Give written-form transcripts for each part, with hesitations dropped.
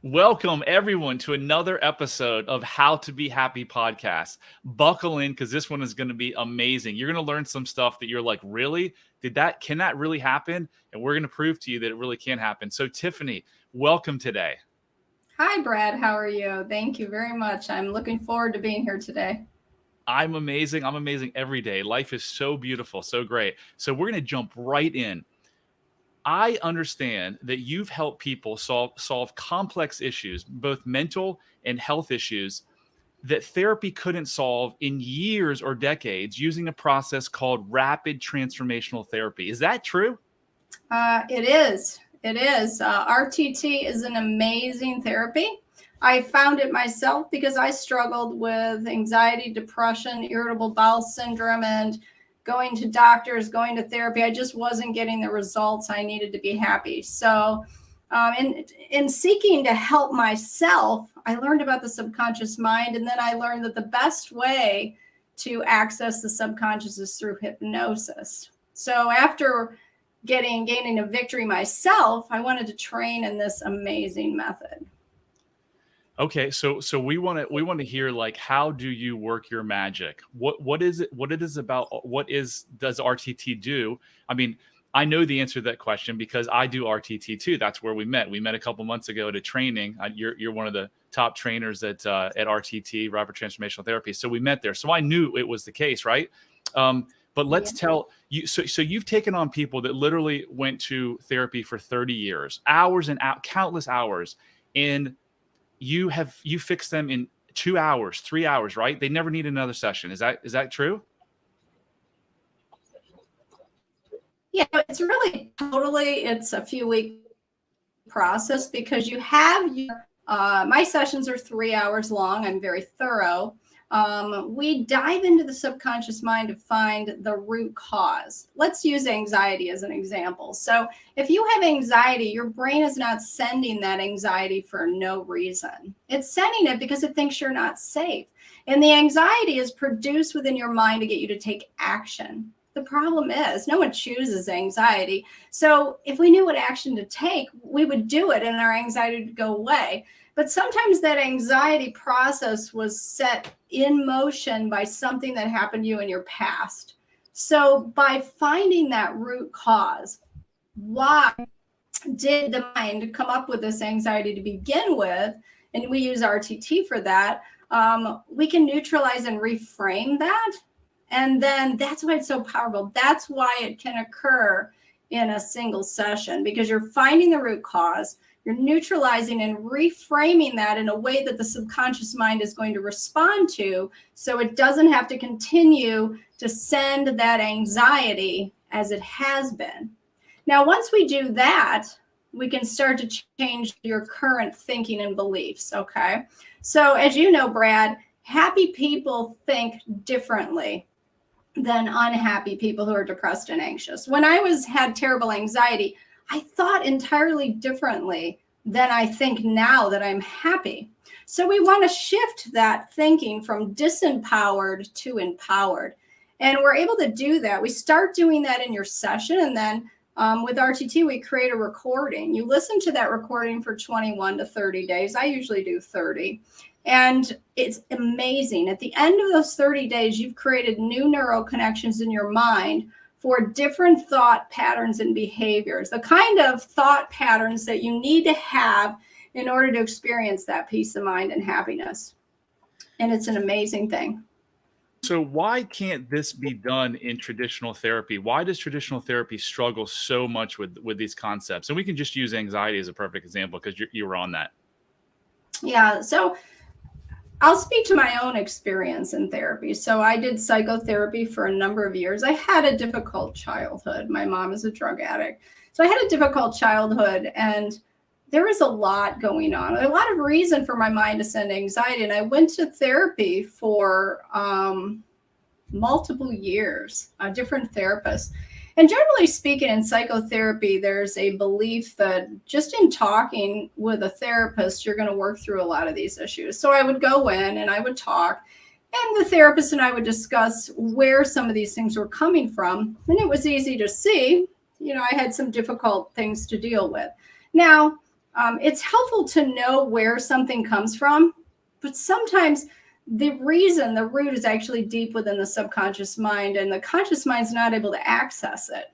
Welcome everyone to another episode of How to Be Happy podcast. Buckle in because this one is going to be amazing. You're going to learn some stuff that you're like, really? Can that really happen? And we're going to prove to you that it really can happen. So Tiffany, welcome today. Hi, Brad. How are you? Thank you very much. I'm looking forward to being here today. I'm amazing. I'm amazing every day. Life is so beautiful, so great. So we're going to jump right in. I understand that you've helped people solve complex issues, both mental and health issues, that therapy couldn't solve in years or decades using a process called Rapid Transformational Therapy. Is that true? It is. It is. RTT is an amazing therapy. I found it myself because I struggled with anxiety, depression, irritable bowel syndrome, and going to doctors, going to therapy. I just wasn't getting the results I needed to be happy. So in seeking to help myself, I learned about the subconscious mind. And then I learned that the best way to access the subconscious is through hypnosis. So after gaining a victory myself, I wanted to train in this amazing method. Okay, so we want to hear, like, how do you work your magic? What is it? What it is about? Does RTT do? I mean, I know the answer to that question because I do RTT too. That's where we met. We met a couple months ago at a training. You're one of the top trainers at RTT, Rapid Transformational Therapy. So we met there. So I knew it was the case, right? But let's tell you. So you've taken on people that literally went to therapy for 30 years, hours and countless hours, and you fixed them in 2 hours, 3 hours, right? They never need another session. Is that true? Yeah, it's a few week process because you have my sessions are 3 hours long. I'm very thorough. We dive into the subconscious mind to find the root cause. Let's use anxiety as an example. So if you have anxiety, your brain is not sending that anxiety for no reason. It's sending it because it thinks you're not safe. And the anxiety is produced within your mind to get you to take action. The problem is no one chooses anxiety. So if we knew what action to take, we would do it and our anxiety would go away. But sometimes that anxiety process was set in motion by something that happened to you in your past. So by finding that root cause, why did the mind come up with this anxiety to begin with? And we use RTT for that. We can neutralize and reframe that. And then that's why it's so powerful. That's why it can occur in a single session, because you're finding the root cause. You're neutralizing and reframing that in a way that the subconscious mind is going to respond to, so it doesn't have to continue to send that anxiety as it has been. Now, once we do that, we can start to change your current thinking and beliefs, okay? So as you know, Brad, happy people think differently than unhappy people who are depressed and anxious. When I had terrible anxiety, I thought entirely differently than I think now that I'm happy. So we want to shift that thinking from disempowered to empowered. And we're able to do that. We start doing that in your session. And then with RTT, we create a recording. You listen to that recording for 21 to 30 days. I usually do 30. And it's amazing. At the end of those 30 days, you've created new neural connections in your mind for different thought patterns and behaviors, the kind of thought patterns that you need to have in order to experience that peace of mind and happiness. And it's an amazing thing. So why can't this be done in traditional therapy? Why does traditional therapy struggle so much with these concepts? And we can just use anxiety as a perfect example because you were on that. Yeah, so I'll speak to my own experience in therapy. So I did psychotherapy for a number of years. I had a difficult childhood. My mom is a drug addict. So I had a difficult childhood, and there was a lot going on, a lot of reason for my mind to send anxiety. And I went to therapy for multiple years, different therapists. And generally speaking, in psychotherapy, there's a belief that just in talking with a therapist, you're going to work through a lot of these issues. So I would go in and I would talk, and the therapist and I would discuss where some of these things were coming from. And it was easy to see, I had some difficult things to deal with. Now, It's helpful to know where something comes from, but sometimes the root is actually deep within the subconscious mind, and the conscious mind's not able to access it.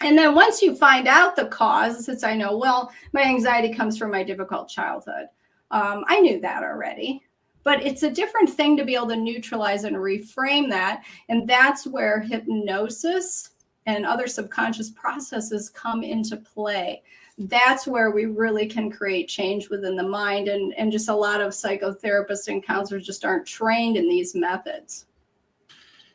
And then once you find out the cause, since I know, well, my anxiety comes from my difficult childhood. I knew that already, but it's a different thing to be able to neutralize and reframe that. And that's where hypnosis and other subconscious processes come into play. That's where we really can create change within the mind. And just a lot of psychotherapists and counselors just aren't trained in these methods.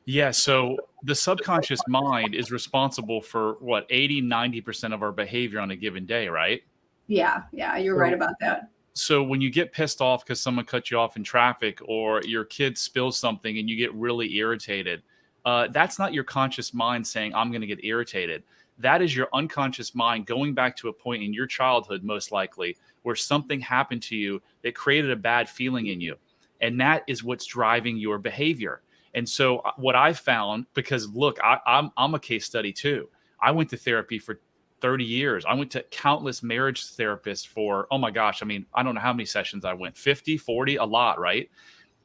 Yeah, so the subconscious mind is responsible for what, 80-90% of our behavior on a given day, right? Yeah, you're right So about that. so when you get pissed off because someone cut you off in traffic, or your kid spills something and you get really irritated, that's not your conscious mind saying, I'm going to get irritated. That is your unconscious mind going back to a point in your childhood, most likely, where something happened to you that created a bad feeling in you. And that is what's driving your behavior. And so what I found, because look, I'm a case study too. I went to therapy for 30 years. I went to countless marriage therapists for, oh my gosh, I mean, I don't know how many sessions I went, 50, 40, a lot, right?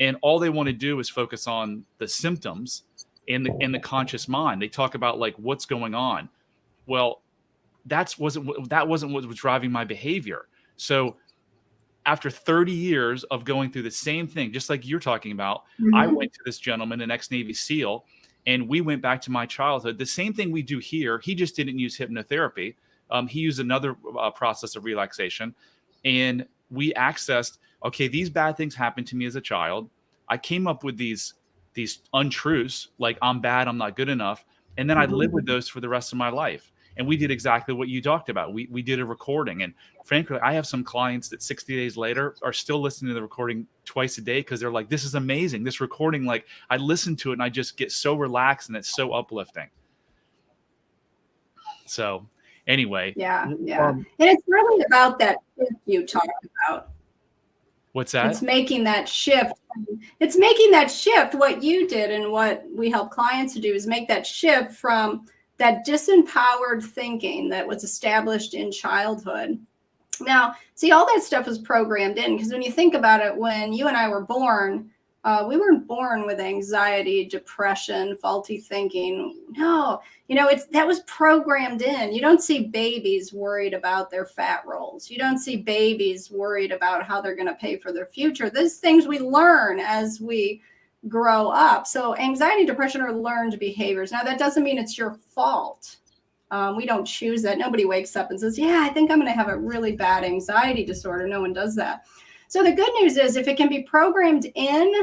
And all they want to do is focus on the symptoms in the conscious mind. They talk about like what's going on. Well, that wasn't what was driving my behavior. So after 30 years of going through the same thing, just like you're talking about, I Mhm. went to this gentleman, an ex-Navy SEAL, and we went back to my childhood. The same thing we do here. He just didn't use hypnotherapy. He used another process of relaxation. And we accessed, okay, these bad things happened to me as a child. I came up with these untruths, like I'm bad, I'm not good enough. And then I lived with those for the rest of my life. And we did exactly what you talked about. We did a recording. And frankly, I have some clients that 60 days later are still listening to the recording twice a day because they're like, this is amazing. This recording, like I listen to it and I just get so relaxed and it's so uplifting. So anyway, Yeah. And it's really about that shift you talked about. what's It's that? making that shift. It's making that shift. What you did and what we help clients to do is make that shift from that disempowered thinking that was established in childhood. Now, see, all that stuff was programmed in, because when you think about it, when you and I were born, we weren't born with anxiety, depression, faulty thinking. No, that was programmed in. You don't see babies worried about their fat rolls. You don't see babies worried about how they're going to pay for their future. These things we learn as we grow up. So anxiety, depression are learned behaviors. Now, that doesn't mean it's your fault. We don't choose that. Nobody wakes up and says, yeah, I think I'm going to have a really bad anxiety disorder. No one does that. So the good news is if it can be programmed in,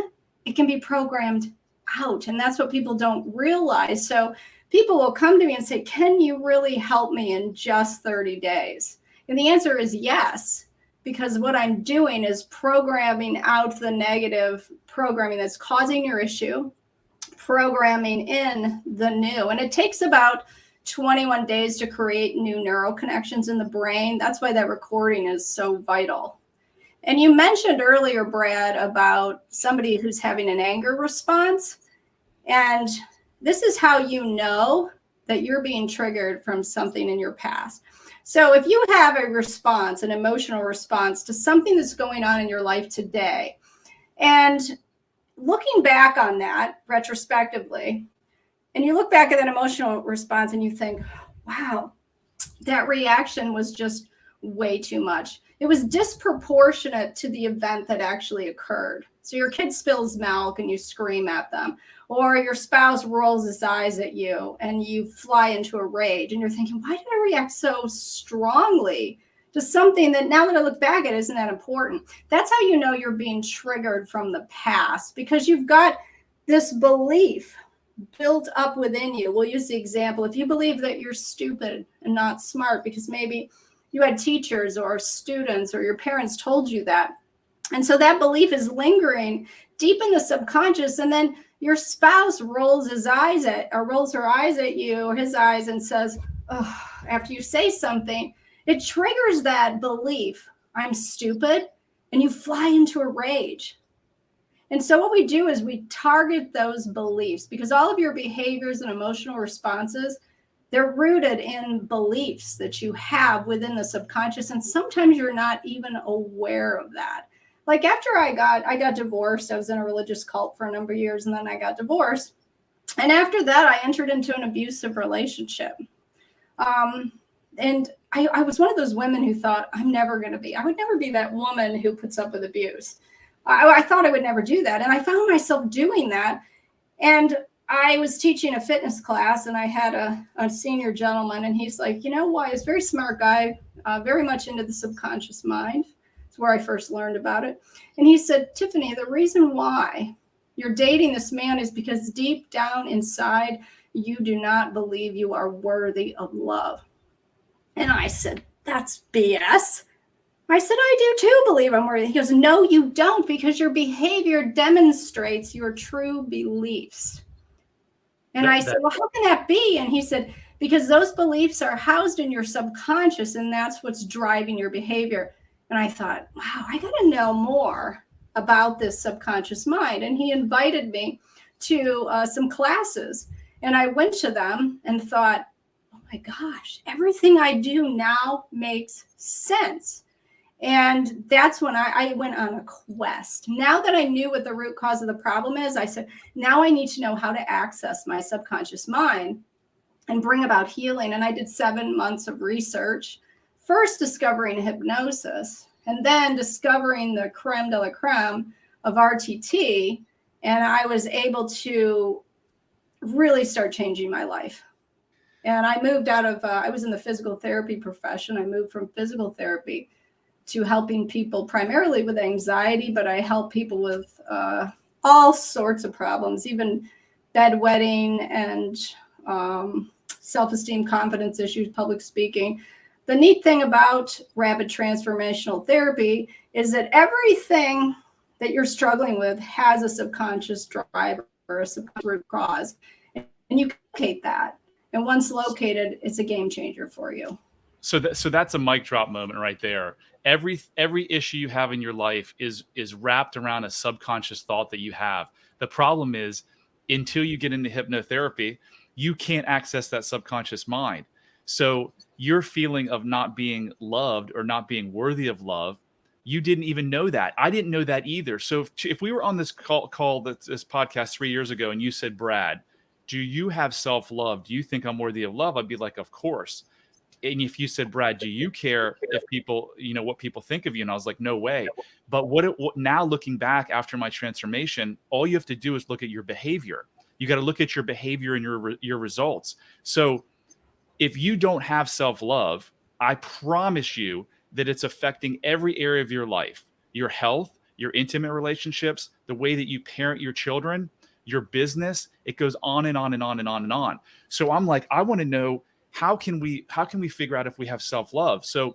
it can be programmed out. And that's what people don't realize. So people will come to me and say, can you really help me in just 30 days? And the answer is yes, because what I'm doing is programming out the negative programming that's causing your issue, programming in the new. And it takes about 21 days to create new neural connections in the brain. That's why that recording is so vital. And you mentioned earlier, Brad, about somebody who's having an anger response. And this is how you know that you're being triggered from something in your past. So if you have a response, an emotional response to something that's going on in your life today, and looking back on that retrospectively, and you look back at that emotional response and you think, wow, that reaction was just way too much. It was disproportionate to the event that actually occurred. So your kid spills milk and you scream at them, or your spouse rolls his eyes at you and you fly into a rage and you're thinking, why did I react so strongly to something that now that I look back at isn't that important? That's how you know you're being triggered from the past, because you've got this belief built up within you. We'll use the example. If you believe that you're stupid and not smart because maybe you had teachers or students or your parents told you that, and so that belief is lingering deep in the subconscious, and then your spouse rolls her eyes at you, or his eyes, and says, oh, after you say something, it triggers that belief, I'm stupid, and you fly into a rage. And so what we do is we target those beliefs, because all of your behaviors and emotional responses, They're rooted in beliefs that you have within the subconscious, and sometimes you're not even aware of that. Like after I got divorced, I was in a religious cult for a number of years, and then I got divorced. And after that, I entered into an abusive relationship. And I was one of those women who thought, I would never be that woman who puts up with abuse. I thought I would never do that. And I found myself doing that. And I was teaching a fitness class, and I had a senior gentleman, and he's like, you know why? He's a very smart guy, very much into the subconscious mind. It's where I first learned about it. And he said, Tiffany, the reason why you're dating this man is because deep down inside, you do not believe you are worthy of love. And I said, that's BS. I said, I do too believe I'm worthy. He goes, no, you don't, because your behavior demonstrates your true beliefs. And I said, well, how can that be? And he said, because those beliefs are housed in your subconscious, and that's what's driving your behavior. And I thought, wow, I got to know more about this subconscious mind. And he invited me to some classes, and I went to them and thought, oh my gosh, everything I do now makes sense. And that's when I went on a quest. Now that I knew what the root cause of the problem is, I said, now I need to know how to access my subconscious mind and bring about healing. And I did 7 months of research, first discovering hypnosis, and then discovering the creme de la creme of RTT. And I was able to really start changing my life. And I moved out of, I was in the physical therapy profession. I moved from physical therapy to helping people primarily with anxiety, but I help people with all sorts of problems, even bedwetting and self-esteem, confidence issues, public speaking. The neat thing about Rapid Transformational Therapy is that everything that you're struggling with has a subconscious driver or a subconscious root cause, and you can locate that. And once located, it's a game changer for you. So that's a mic drop moment right there. Every issue you have in your life is wrapped around a subconscious thought that you have. The problem is, until you get into hypnotherapy, you can't access that subconscious mind. So your feeling of not being loved or not being worthy of love, you didn't even know that. I didn't know that either. So if we were on this call this podcast 3 years ago, and you said, Brad, do you have self-love? Do you think I'm worthy of love? I'd be like, of course. And if you said, Brad, do you care if people, what people think of you? And I was like, no way. But now looking back after my transformation, all you have to do is look at your behavior. You got to look at your behavior and your results. So if you don't have self-love, I promise you that it's affecting every area of your life, your health, your intimate relationships, the way that you parent your children, your business. It goes on and on and on and on and on. So I'm like, I want to know, how can we figure out if we have self-love? So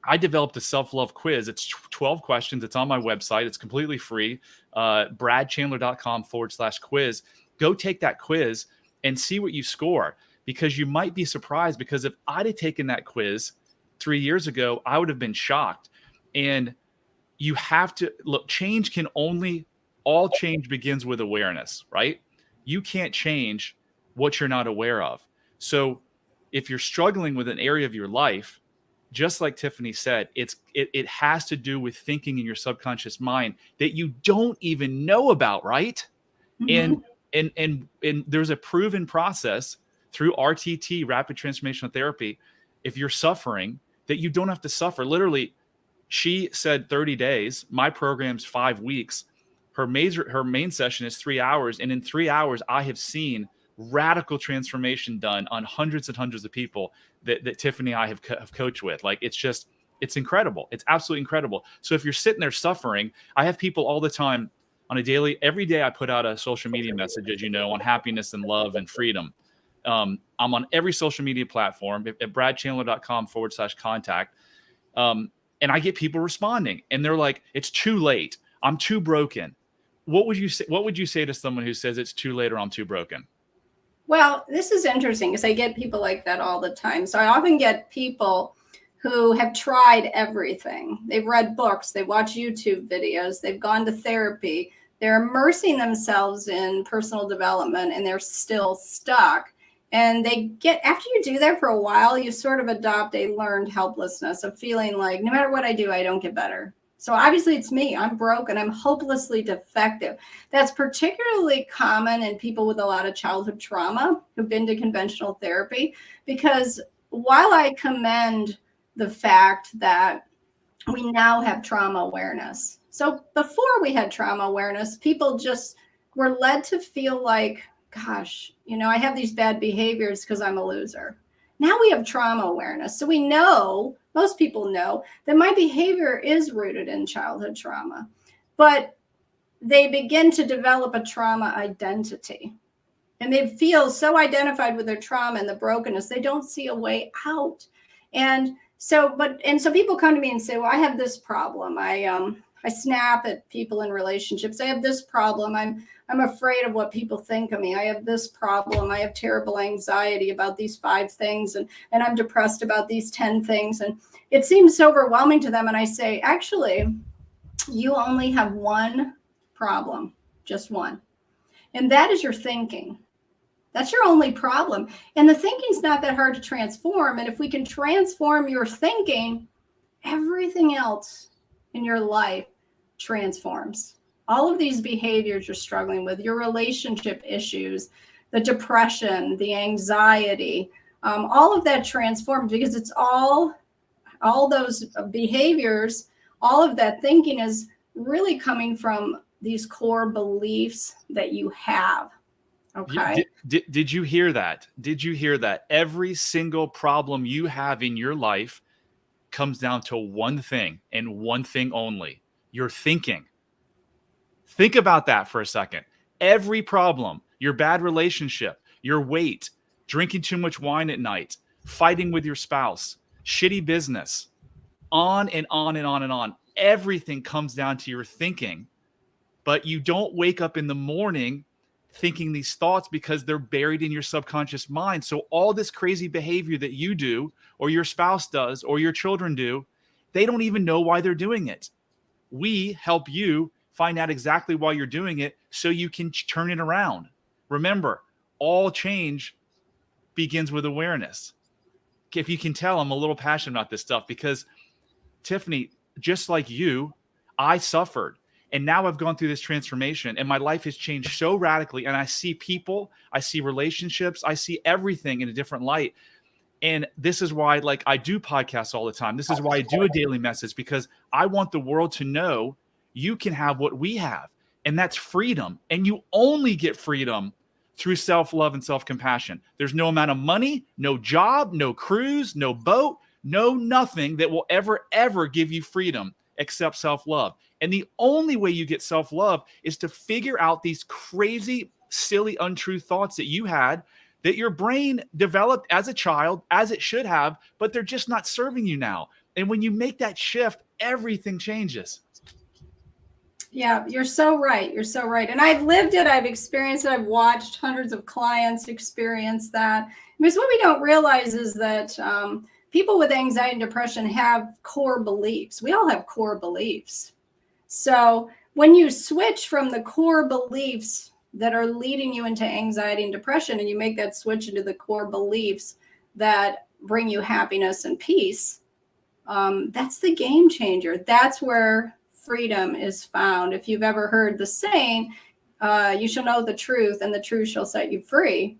I developed a self-love quiz. It's 12 questions. It's on my website. It's completely free. bradchandler.com/quiz. Go take that quiz and see what you score, because you might be surprised, because if I'd have taken that quiz 3 years ago, I would have been shocked. And you have to look, all change begins with awareness, right? You can't change what you're not aware of. So if you're struggling with an area of your life, just like Tiffany said, it has to do with thinking in your subconscious mind that you don't even know about, right? Mm-hmm. And there's a proven process through RTT, Rapid Transformational Therapy. If you're suffering, that you don't have to suffer. Literally, she said 30 days. My program's 5 weeks. Her main session is 3 hours, and in 3 hours, I have seen radical transformation done on hundreds and hundreds of people that Tiffany and I have coached with. Like, it's incredible. It's absolutely incredible. So if you're sitting there suffering, I have people all the time on a daily, every day I put out a social media message, as you know, on happiness and love and freedom. I'm on every social media platform at bradchandler.com/contact. And I get people responding, and they're like, it's too late. I'm too broken. What would you say to someone who says it's too late or I'm too broken? Well, this is interesting because I get people like that all the time. So I often get people who have tried everything. They've read books, they watch YouTube videos, they've gone to therapy, they're immersing themselves in personal development, and they're still stuck. And after you do that for a while, you sort of adopt a learned helplessness of feeling like no matter what I do, I don't get better. So obviously it's me. I'm broken. I'm hopelessly defective. That's particularly common in people with a lot of childhood trauma who've been to conventional therapy, because while I commend the fact that we now have trauma awareness. So before we had trauma awareness, people just were led to feel like, gosh, I have these bad behaviors because I'm a loser. Now we have trauma awareness. So we know, most people know, that my behavior is rooted in childhood trauma. But they begin to develop a trauma identity. And they feel so identified with their trauma and the brokenness, they don't see a way out. And so people come to me and say, well, I have this problem. I snap at people in relationships. I have this problem. I'm afraid of what people think of me. I have this problem. I have terrible anxiety about these 5 things, and I'm depressed about these 10 things. And it seems overwhelming to them. And I say, actually, you only have one problem, just one. And that is your thinking. That's your only problem. And the thinking's not that hard to transform. And if we can transform your thinking, everything else in your life transforms. All of these behaviors you're struggling with, your relationship issues, the depression, the anxiety, all of that transforms, because it's all those behaviors, all of that thinking is really coming from these core beliefs that you have. Okay. Did you hear that? Did you hear that? Every single problem you have in your life comes down to one thing and one thing only: your thinking. Think about that for a second. Every problem, your bad relationship, your weight, drinking too much wine at night, fighting with your spouse, shitty business, on and on and on and on. Everything comes down to your thinking. But you don't wake up in the morning thinking these thoughts because they're buried in your subconscious mind. So all this crazy behavior that you do, or your spouse does, or your children do, they don't even know why they're doing it. We help you find out exactly why you're doing it so you can turn it around. Remember, all change begins with awareness. If you can tell, I'm a little passionate about this stuff because, Tiffany, just like you, I suffered. And now I've gone through this transformation and my life has changed so radically. And I see people, I see relationships, I see everything in a different light. And this is why, I do podcasts all the time. This is why I do a daily message, because I want the world to know you can have what we have. And that's freedom. And you only get freedom through self-love and self-compassion. There's no amount of money, no job, no cruise, no boat, no nothing that will ever give you freedom except self-love. And the only way you get self-love is to figure out these crazy, silly, untrue thoughts that you had, that your brain developed as a child, as it should have, but they're just not serving you now. And when you make that shift, everything changes. Yeah, you're so right. You're so right. And I've lived it. I've experienced it. I've watched hundreds of clients experience that. Because what we don't realize is that people with anxiety and depression have core beliefs. We all have core beliefs. So when you switch from the core beliefs that are leading you into anxiety and depression, and you make that switch into the core beliefs that bring you happiness and peace, that's the game changer. That's where freedom is found. If you've ever heard the saying, you shall know the truth and the truth shall set you free.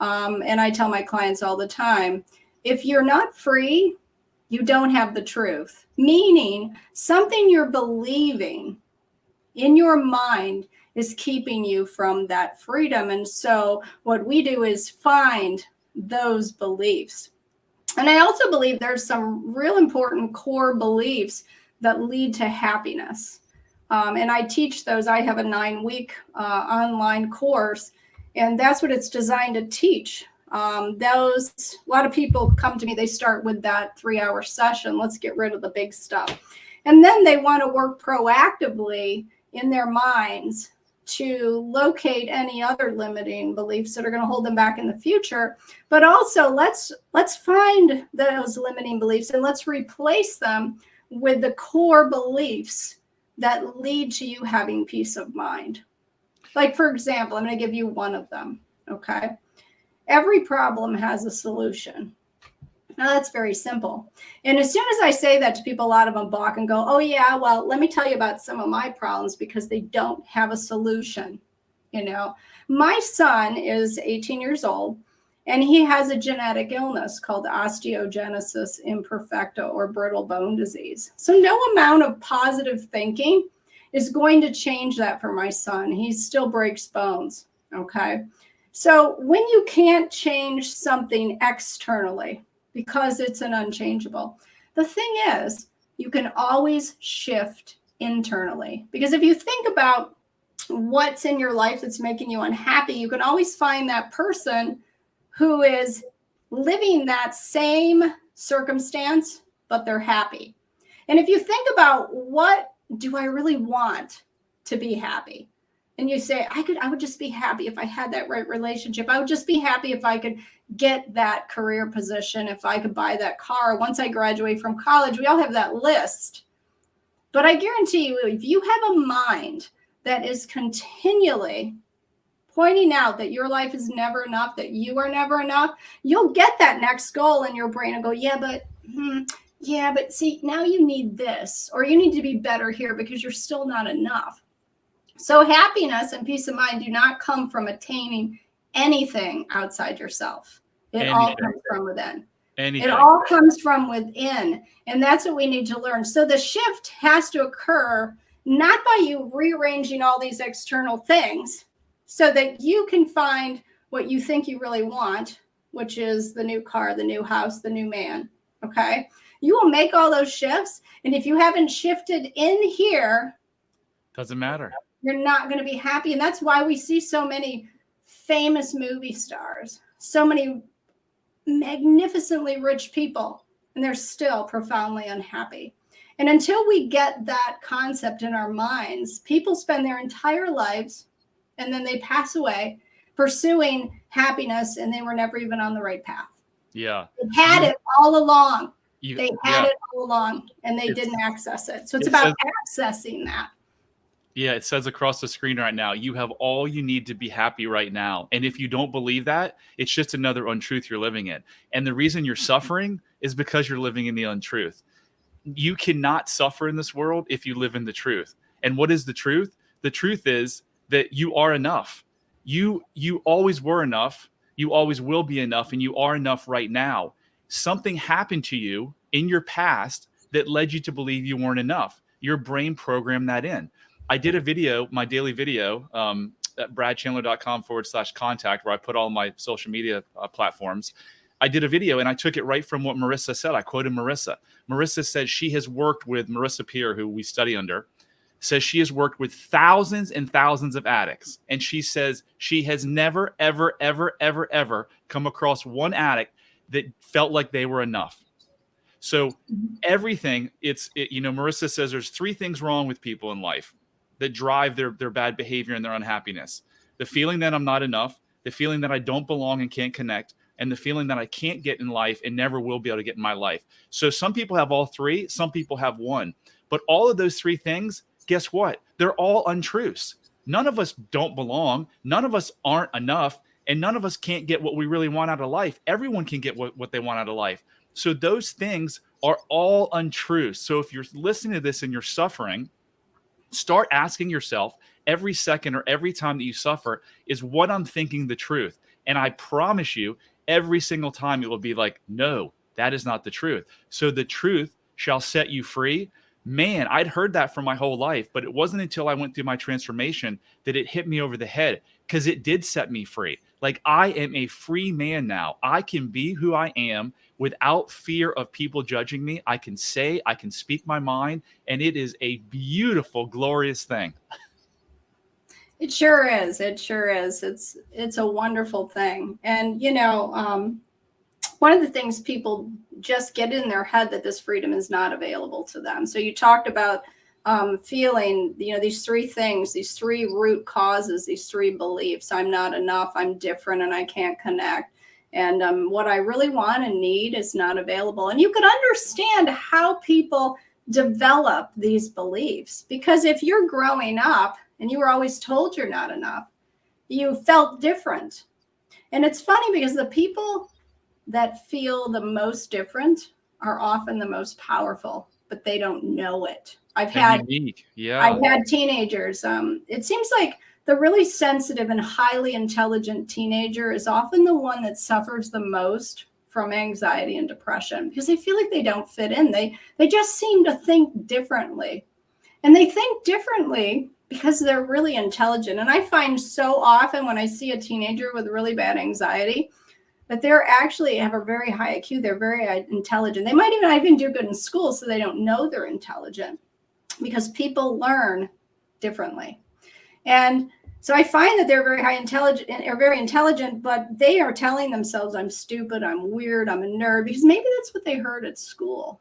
And I tell my clients all the time, if you're not free, you don't have the truth. Meaning something you're believing in your mind is keeping you from that freedom. And so what we do is find those beliefs. And I also believe there's some real important core beliefs that lead to happiness. And I teach those. I have a 9-week online course, and that's what it's designed to teach. A lot of people come to me, they start with that 3-hour session. Let's get rid of the big stuff. And then they want to work proactively in their minds to locate any other limiting beliefs that are going to hold them back in the future. But also let's find those limiting beliefs and let's replace them with the core beliefs that lead to you having peace of mind. Like, for example, I'm going to give you one of them. Okay. Every problem has a solution. Now, that's very simple. And as soon as I say that to people, a lot of them balk and go, oh, yeah, well, let me tell you about some of my problems, because they don't have a solution. You know, my son is 18 years old, and he has a genetic illness called osteogenesis imperfecta, or brittle bone disease. So no amount of positive thinking is going to change that for my son. He still breaks bones. Okay. So when you can't change something externally, because it's an unchangeable, the thing is, you can always shift internally. Because if you think about what's in your life that's making you unhappy, you can always find that person who is living that same circumstance, but they're happy. And if you think about, what do I really want to be happy? And you say, I would just be happy if I had that right relationship. I would just be happy if I could get that career position, if I could buy that car once I graduate from college. We all have that list. But I guarantee you, if you have a mind that is continually pointing out that your life is never enough, that you are never enough, you'll get that next goal in your brain and go, yeah, but see, now you need this, or you need to be better here because you're still not enough. So happiness and peace of mind do not come from attaining anything outside yourself. It all comes from within. It all comes from within. And that's what we need to learn. So the shift has to occur not by you rearranging all these external things so that you can find what you think you really want, which is the new car, the new house, the new man. Okay. You will make all those shifts. And if you haven't shifted in here, doesn't matter. You're not going to be happy. And that's why we see so many famous movie stars, so many magnificently rich people, and they're still profoundly unhappy. And until we get that concept in our minds, people spend their entire lives and then they pass away pursuing happiness, and they were never even on the right path. Yeah. They had it all along. They had it all along, and they didn't access it. So it's about accessing that. Yeah, it says across the screen right now, you have all you need to be happy right now. And if you don't believe that, it's just another untruth you're living in. And the reason you're suffering is because you're living in the untruth. You cannot suffer in this world if you live in the truth. And what is the truth? The truth is that you are enough. You always were enough. You always will be enough. And you are enough right now. Something happened to you in your past that led you to believe you weren't enough. Your brain programmed that in. I did a video, my daily video, at bradchandler.com/contact, where I put all my social media platforms. I did a video and I took it right from what Marissa said. I quoted Marissa. Marissa said she has worked with Marissa Peer, who we study under, says she has worked with thousands and thousands of addicts. And she says she has never, ever, ever, ever, ever come across one addict that felt like they were enough. So everything, Marissa says there's three things wrong with people in life that drive their bad behavior and their unhappiness. The feeling that I'm not enough, the feeling that I don't belong and can't connect, and the feeling that I can't get in life and never will be able to get in my life. So some people have all three, some people have one. But all of those three things, guess what? They're all untruths. None of us don't belong. None of us aren't enough. And none of us can't get what we really want out of life. Everyone can get what they want out of life. So those things are all untruths. So if you're listening to this and you're suffering, start asking yourself every second or every time that you suffer, is what I'm thinking the truth? And I promise you, every single time it will be like, no, that is not the truth. So the truth shall set you free. Man, I'd heard that for my whole life, but it wasn't until I went through my transformation that it hit me over the head, because it did set me free. Like, I am a free man now. I can be who I am without fear of people judging me. I can speak my mind, and it is a beautiful, glorious thing. It sure is. It sure is. It's a wonderful thing. And, one of the things people just get in their head that this freedom is not available to them. So you talked about feeling, these three things, these three root causes, these three beliefs. I'm not enough, I'm different, and I can't connect. And what I really want and need is not available. And you can understand how people develop these beliefs, because if you're growing up and you were always told you're not enough, you felt different. And it's funny because the people that feel the most different are often the most powerful, but they don't know it. And unique. I've Yeah. had teenagers. It seems like the really sensitive and highly intelligent teenager is often the one that suffers the most from anxiety and depression because they feel like they don't fit in. They just seem to think differently. And they think differently because they're really intelligent. And I find so often when I see a teenager with really bad anxiety that they're actually have a very high IQ. They're very intelligent. They might even do good in school, so they don't know they're intelligent because people learn differently. And so I find that they're very intelligent, but they are telling themselves, I'm stupid, I'm weird, I'm a nerd, because maybe that's what they heard at school.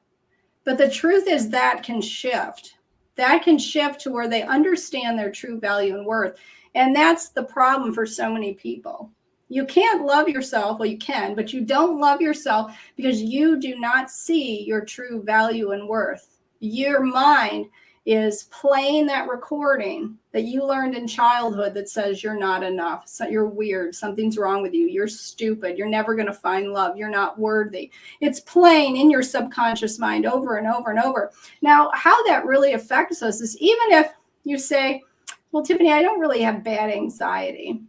But the truth is that can shift. That can shift to where they understand their true value and worth. And that's the problem for so many people. You can't love yourself. Well, you can, but you don't love yourself because you do not see your true value and worth. Your mind is playing that recording that you learned in childhood that says you're not enough, so you're weird, something's wrong with you, you're stupid, you're never going to find love, you're not worthy. It's playing in your subconscious mind over and over and over. Now, how that really affects us is even if you say, well, Tiffany, I don't really have bad anxiety.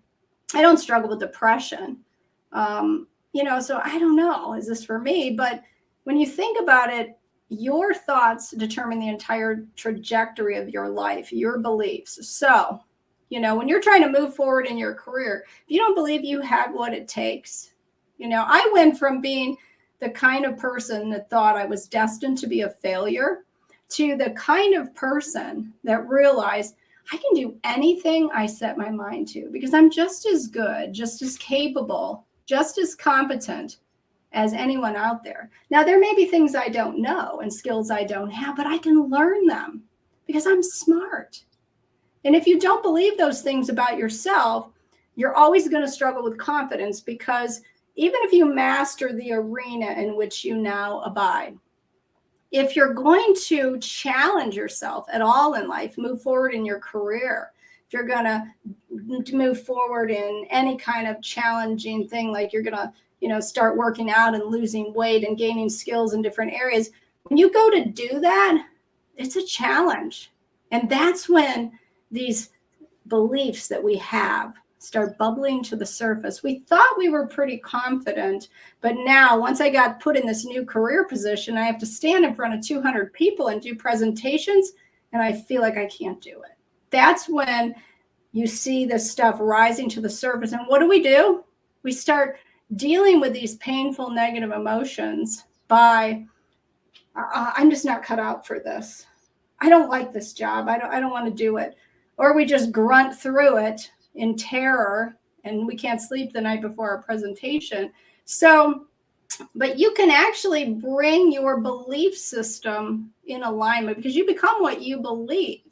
I don't struggle with depression. So I don't know, is this for me? But when you think about it, your thoughts determine the entire trajectory of your life, your beliefs. So, when you're trying to move forward in your career, if you don't believe you have what it takes, I went from being the kind of person that thought I was destined to be a failure to the kind of person that realized I can do anything I set my mind to because I'm just as good, just as capable, just as competent as anyone out there. Now, there may be things I don't know and skills I don't have, but I can learn them because I'm smart. And if you don't believe those things about yourself, you're always going to struggle with confidence because even if you master the arena in which you now abide, if you're going to challenge yourself at all in life, move forward in your career, if you're going to move forward in any kind of challenging thing, like you're going to start working out and losing weight and gaining skills in different areas. When you go to do that, it's a challenge. And that's when these beliefs that we have start bubbling to the surface. We thought we were pretty confident, but now once I got put in this new career position, I have to stand in front of 200 people and do presentations, and I feel like I can't do it. That's when you see this stuff rising to the surface. And what do? We start dealing with these painful negative emotions by I'm just not cut out for this. I don't like this job. I don't want to do it. Or we just grunt through it in terror and we can't sleep the night before our presentation. So, but you can actually bring your belief system in alignment because you become what you believe.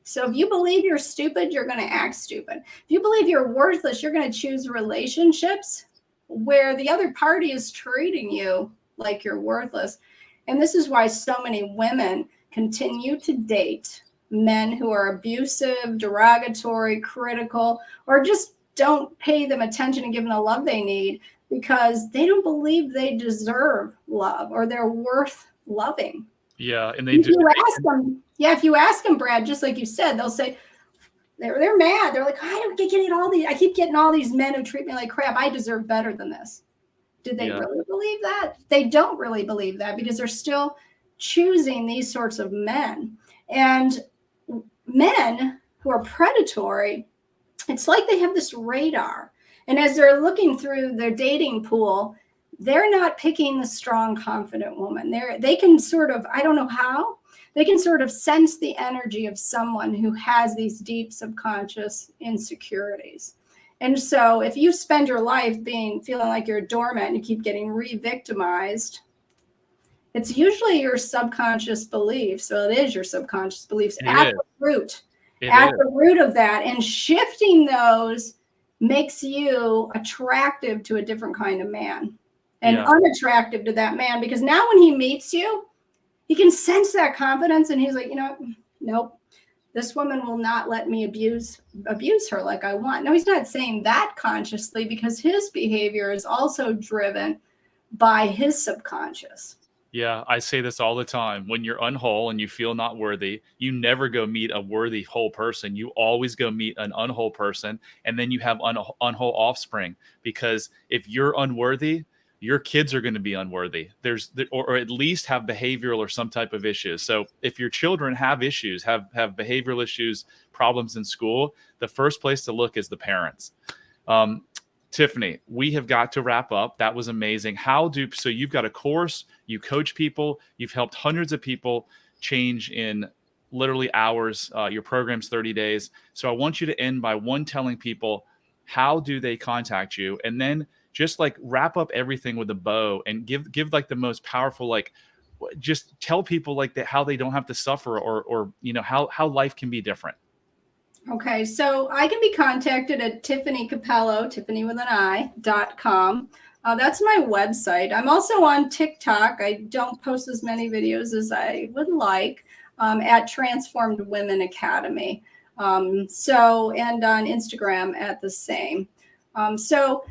So if you believe you're stupid, you're going to act stupid. If you believe you're worthless, you're going to choose relationships where the other party is treating you like you're worthless. And this is why so many women continue to date men who are abusive, derogatory, critical, or just don't pay them attention and give them the love they need because they don't believe they deserve love or they're worth loving. Yeah, and if you ask them, Brad, just like you said, they'll say they're mad. They're like, I keep getting all these men who treat me like crap. I deserve better than this. Do they really believe that? They don't really believe that because they're still choosing these sorts of men. And men who are predatory, it's like they have this radar. And as they're looking through their dating pool, they're not picking the strong, confident woman. They can sort of, I don't know how, they can sort of sense the energy of someone who has these deep subconscious insecurities. And so if you spend your life feeling like you're a doormat and you keep getting re-victimized, it's usually your subconscious beliefs. So it is your subconscious beliefs at the root. At the root of that. And shifting those makes you attractive to a different kind of man and unattractive to that man. Because now when he meets you, he can sense that confidence and he's like, nope, this woman will not let me abuse her like I want. No, he's not saying that consciously, because his behavior is also driven by his subconscious. Yeah, I say this all the time. When you're unwhole and you feel not worthy, you never go meet a worthy whole person. You always go meet an unwhole person, and then you have unwhole offspring. Because if you're unworthy, your kids are going to be unworthy. Or at least have behavioral or some type of issues. So if your children have issues, have behavioral issues, problems in school, the first place to look is the parents. Tiffany, we have got to wrap up. That was amazing. So you've got a course, you coach people, you've helped hundreds of people change in literally hours. Your program's 30 days. So I want you to end by telling people, how do they contact you? And then just like wrap up everything with a bow and give like the most powerful, like, just tell people like that, how they don't have to suffer, or how life can be different. Okay, so I can be contacted at Tiffany Capello, tiffany.com. That's my website. I'm also on TikTok. I don't post as many videos as I would like, at Transformed Women Academy. And on Instagram at the same. So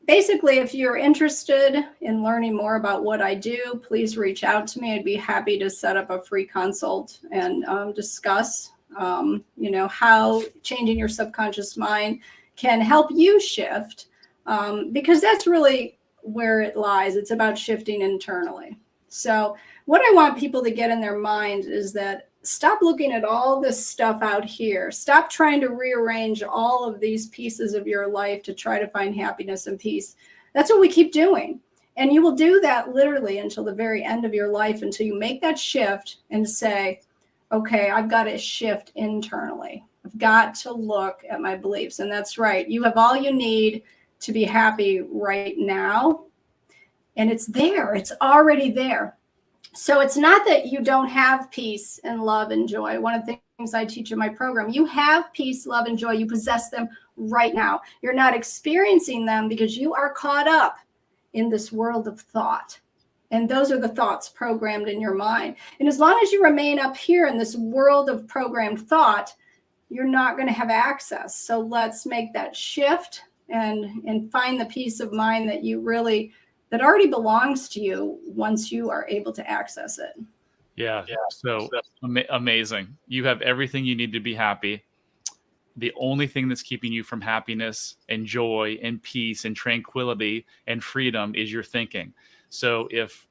basically, if you're interested in learning more about what I do, please reach out to me. I'd be happy to set up a free consult and discuss how changing your subconscious mind can help you shift, because that's really where it lies. It's about shifting internally. So what I want people to get in their mind is that stop looking at all this stuff out here. Stop trying to rearrange all of these pieces of your life to try to find happiness and peace. That's what we keep doing. And you will do that literally until the very end of your life, until you make that shift and say, okay, I've got to shift internally. I've got to look at my beliefs. And that's right. You have all you need to be happy right now. And it's there. It's already there. So it's not that you don't have peace and love and joy. One of the things I teach in my program, you have peace, love, and joy. You possess them right now. You're not experiencing them because you are caught up in this world of thought. And those are the thoughts programmed in your mind. And as long as you remain up here in this world of programmed thought, you're not going to have access. So let's make that shift and find the peace of mind that already belongs to you once you are able to access it. Yeah. So amazing. You have everything you need to be happy. The only thing that's keeping you from happiness and joy and peace and tranquility and freedom is your thinking. So if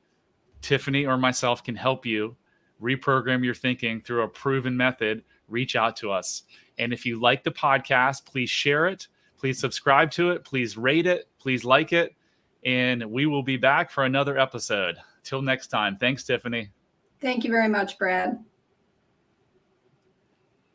Tiffany or myself can help you reprogram your thinking through a proven method, reach out to us. And if you like the podcast, please share it. Please subscribe to it. Please rate it. Please like it. And we will be back for another episode. Till next time. Thanks, Tiffany. Thank you very much, Brad.